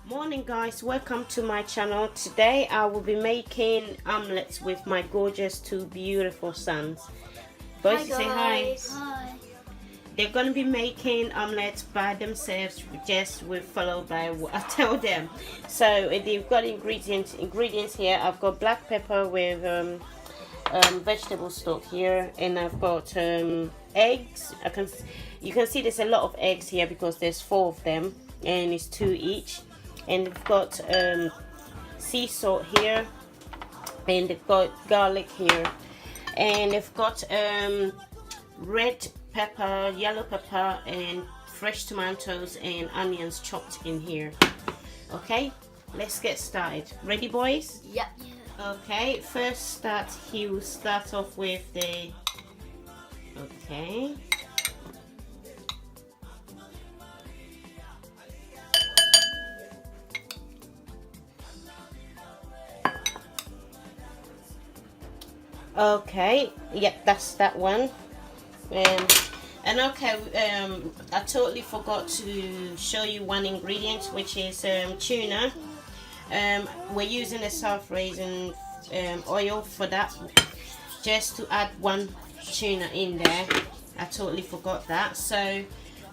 Morning guys, welcome to my channel. Today I will be making omelets with my gorgeous two beautiful sons. Boys, say hi. Hi. They're going to be making omelets by themselves, just followed by what I tell them. So they've got ingredients here. I've got black pepper with vegetable stock here, and I've got eggs. You can see there's a lot of eggs here because there's 4 of them and it's 2 each. And they've got sea salt here, and they've got garlic here, and they've got red pepper, yellow pepper, and fresh tomatoes and onions chopped in here. Okay, let's get started. Ready, boys? Yep. Okay, first he will start off with the Okay, yep, that's that one. And okay, I totally forgot to show you one ingredient, which is tuna. We're using a soft raisin oil for that, just to add 1 tuna in there. I totally forgot that. So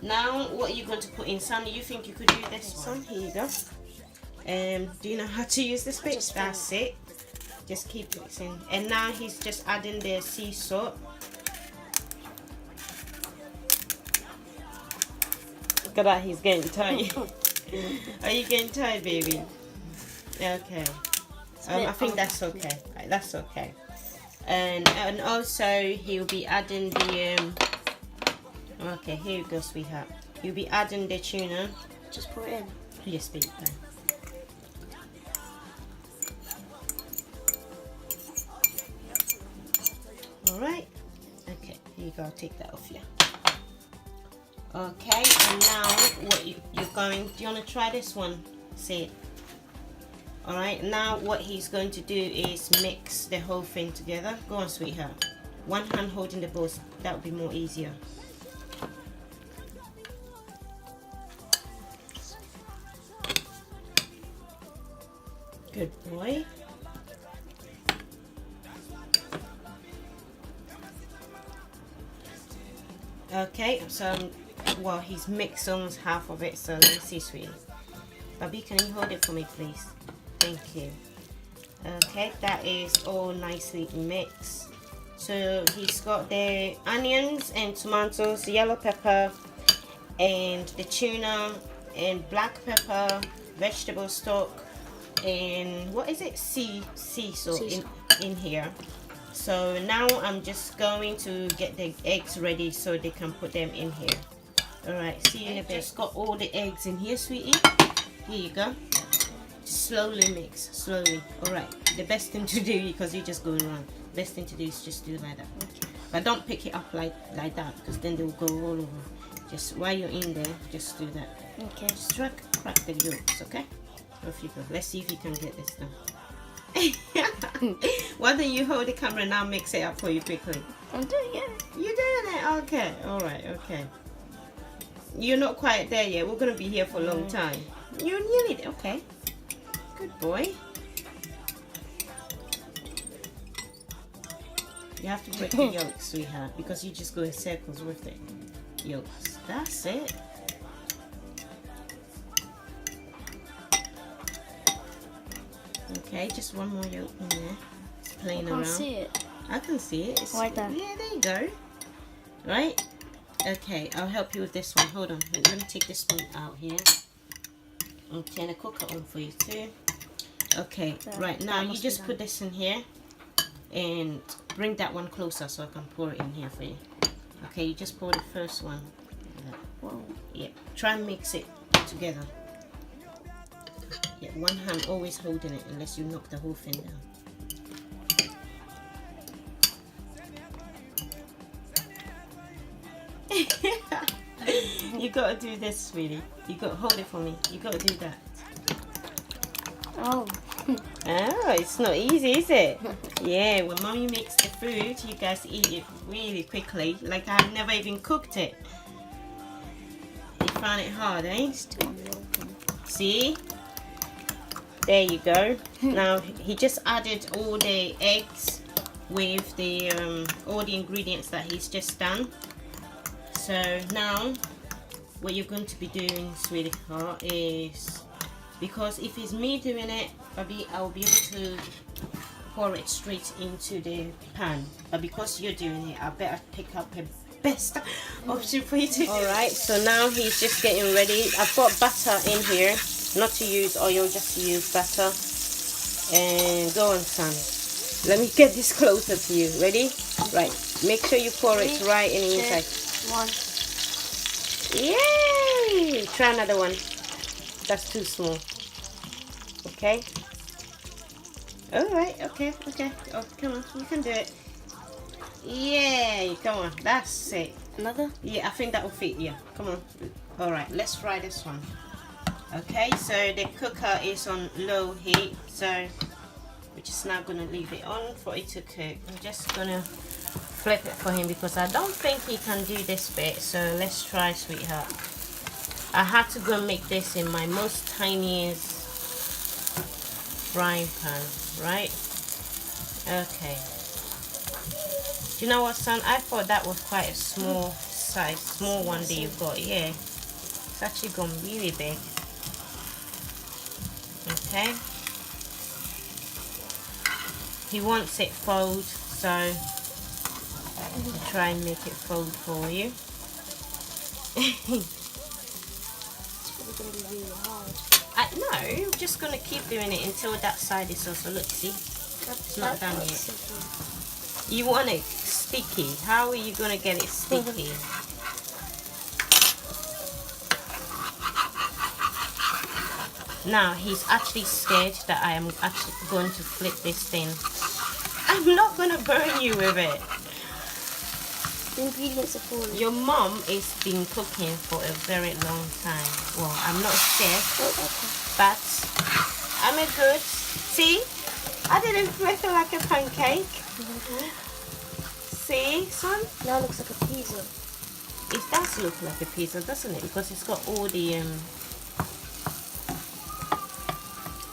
now what you're going to put in, Sam, you think you could do this one? Here you go. Do you know how to use this bit? That's it. Just keep mixing. And now he's just adding the sea salt. Look at that, he's getting tired. Are you getting tired, baby? Okay. I think that's okay. Right, that's okay. And also he'll be adding the okay, here you go, sweetheart. You'll be adding the tuna. Just pour it in. Yes, baby. Alright, okay, here you go, I'll take that off you. Okay, and now what you're going, do you want to try this one? See it. Alright, now what he's going to do is mix the whole thing together. Go on, sweetheart. One hand holding the bowl, that would be more easier. Good boy. Okay, so well, he's mixed almost half of it, so let me see, sweetie. Bobby, can you hold it for me, please? Thank you. Okay, that is all nicely mixed. So he's got the onions and tomatoes, yellow pepper, and the tuna, and black pepper, vegetable stock, and what is it? Sea salt in here. So now I'm just going to get the eggs ready so they can put them in here. Alright, see you in a bit. Just got all the eggs in here, sweetie. Here you go. Slowly mix, slowly. Alright, the best thing to do, because you're just going around, best thing to do is just do like that. Okay. But don't pick it up like that, because then they'll go all over. Just while you're in there, just do that. Okay. Just crack the yolks, okay? Off you go. Let's see if you can get this done. Why don't you hold the camera and I'll mix it up for you quickly? I'm doing it. You're doing it? Okay. Alright, okay. You're not quite there yet. We're going to be here for a long time. You're nearly there. Okay. Good boy. You have to break the yolks, sweetheart, because you just go in circles with it. Yolks. That's it. Okay, just one more yolk in there. It's playing around. I can't see it. I can see it. It's right there. Yeah, there you go. Right? Okay, I'll help you with this one. Hold on. Let me take this one out here. I'll turn the cooker on for you too. Okay, right now you just put this in here and bring that one closer so I can pour it in here for you. Okay, you just pour the first one. Whoa. Yeah, try and mix it together. Yeah, one hand always holding it unless you knock the whole thing down. You gotta do this, sweetie. You gotta hold it for me. You gotta do that. Oh. Oh, it's not easy, is it? Yeah, when mommy makes the food, you guys eat it really quickly. Like I've never even cooked it. You find it hard, eh? See? There you go. Now he just added all the eggs with the all the ingredients that he's just done. So now what you're going to be doing, sweetheart, is, because if it's me doing it, I'll be able to pour it straight into the pan. But because you're doing it, I better pick up a best option for you to. Alright, so now he's just getting ready. I've got butter in here. Not to use oil, just to use butter. And go on, son. Let me get this closer to you. Ready? Right. Make sure you pour it right in the inside. 1. Yay! Try another one. That's too small. Okay. Alright, okay. Oh, come on. You can do it. Yay! Come on. That's it. Another? Yeah, I think that will fit. Yeah. Come on. Alright, let's fry this one. Okay, so the cooker is on low heat, so we're just now going to leave it on for it to cook. I'm just going to flip it for him because I don't think he can do this bit, so let's try, sweetheart. I had to go and make this in my most tiniest frying pan, right? Okay. Do you know what, son? I thought that was quite a small size, small one that you've got. Yeah, it's actually gone really big. Okay, he wants it fold, so I'll try and make it fold for you. It's probably going to be really hard. No, I'm just going to keep doing it until that side is also, look, see, it's not done yet. Sticky. You want it sticky. How are you going to get it sticky? Now he's actually scared that I am actually going to flip this thing. I'm not going to burn you with it. The ingredients are falling. Your mom has been cooking for a very long time. Well, I'm not scared, but I'm a good. See, I didn't flip it like a pancake. See, son? Now it looks like a pizza. It does look like a pizza, doesn't it? Because it's got all the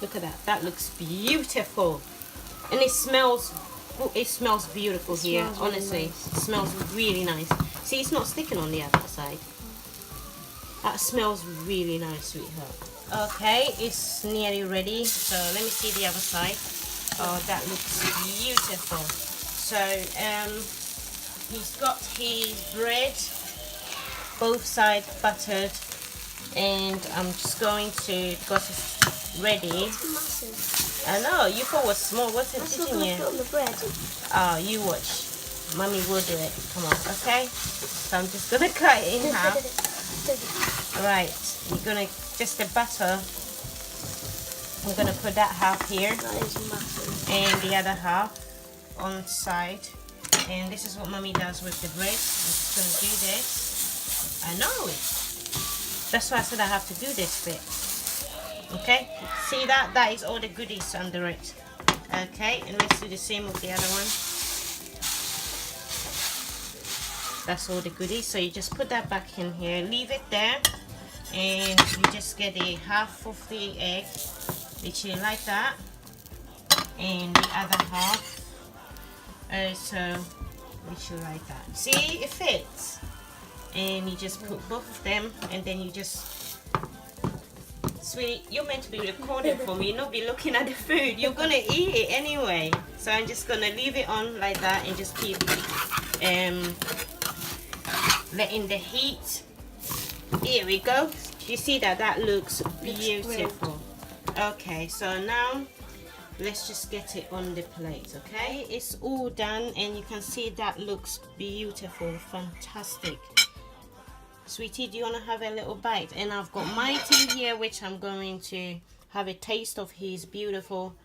look at that. That looks beautiful, and it smells. It smells beautiful here. Smells really honestly, nice. it smells really nice. See, it's not sticking on the other side. That smells really nice, sweetheart. Okay, it's nearly ready. So let me see the other side. Oh, that looks beautiful. So he's got his bread, both sides buttered, and I'm just going to, because it's ready. It's massive. I know, you thought it was small. What's it, didn't you? On the bread. Oh, you watch. Mommy will do it. Come on, okay? So I'm just gonna cut it in half. Right, you're gonna, just the butter, I'm gonna put that half here. That is massive. And the other half on the side. And this is what Mommy does with the bread. I'm just gonna do this. I know it. That's why I said I have to do this bit. Okay, see that? That is all the goodies under it. Okay, and let's do the same with the other one. That's all the goodies. So you just put that back in here, leave it there, and you just get a half of the egg, literally like that, and the other half also literally like that. See, it fits. And you just put both of them, and then you just, sweetie, you're meant to be recording for me, not be looking at the food. You're gonna eat it anyway. So I'm just gonna leave it on like that and just keep letting the heat. Here we go. You see that? That looks beautiful. Okay, so now let's just get it on the plate. Okay, it's all done, and you can see that looks beautiful, fantastic. Sweetie, do you want to have a little bite? And I've got Mighty here, which I'm going to have a taste of his beautiful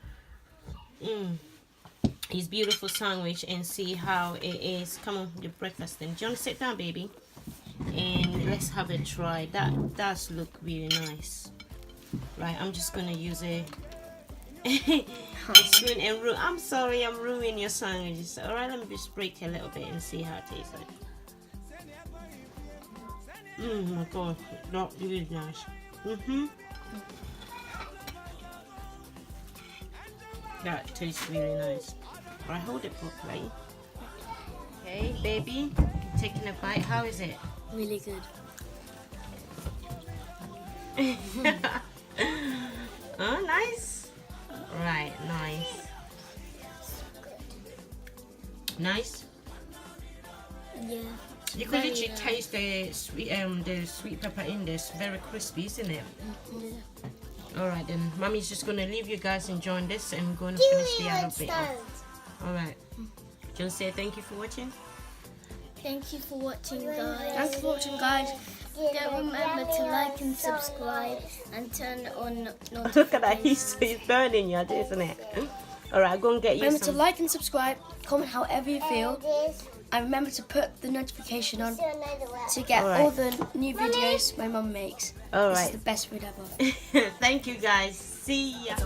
sandwich and see how it is. Come on, the breakfast then. Do you want to sit down, baby? And let's have a try. That does look really nice. Right, I'm just gonna use a spoon and I'm sorry, I'm ruining your sandwiches. All right, let me just break a little bit and see how it tastes like. My God, that really nice. That tastes really nice. All right, hold it properly. Okay, baby, taking a bite. How is it? Really good. Oh, nice. Right, nice. Nice. Yeah. You can literally taste the sweet pepper in this. Very crispy, isn't it? Yeah. All right, then. Mommy's just gonna leave you guys enjoying this and going to finish the other bit off. All right. Do you want to say thank you for watching? Thank you for watching, guys. Thanks for watching, guys. Don't remember to like and subscribe and turn on notifications. Look at that, he's burning you, isn't it? All right, go and get you Remember some. to like and subscribe, comment however you feel, and remember to put the notification on to get all the new videos my mum makes. All This right. is the best food ever. Thank you, guys. See ya.